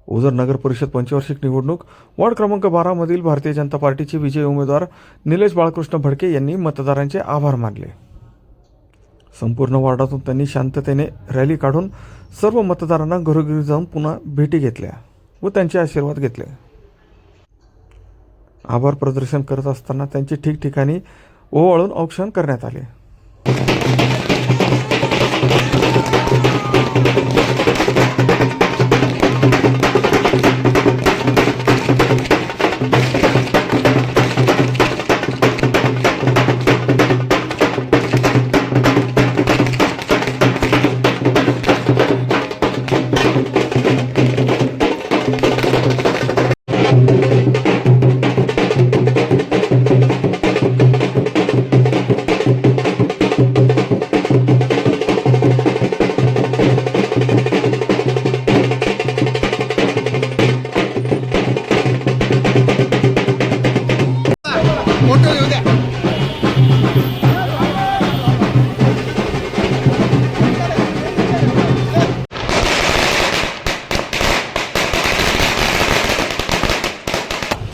ओझर नगर परिषद पंचवार्षिक निवडणूक वॉर्ड क्रमांक 12 मधील भारतीय जनता पार्टीचे विजयी उमेदवार निलेश बाळकृष्ण भडके यांनी मतदारांचे आभार मानले। संपूर्ण वॉर्डातून त्यांनी शांततेने रॅली काढून सर्व मतदारांना घरोघरी जाऊन पुन्हा भेटी घेतल्या व त्यांचे आशीर्वाद घेतले। आभार प्रदर्शन करत असताना त्यांचे ठिकठिकाणी ओवाळून औक्षण करण्यात आले।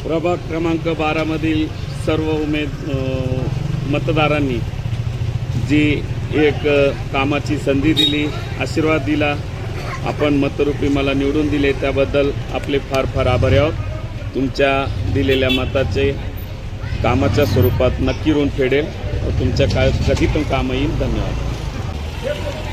प्रभाग क्रमांक 12 मधील सर्व मतदारांनी जी एक कामाची संधी दिली, आशीर्वाद दिला, आपण मतरूपी मला निवडून दिले, त्याबद्दल आपले फार फार आभारी आहोत। तुमच्या दिलेल्या मताचे कामाच्या स्वरूपात नक्की ऋण फेडेल व तुमच्या कधी पण काम येईल। धन्यवाद।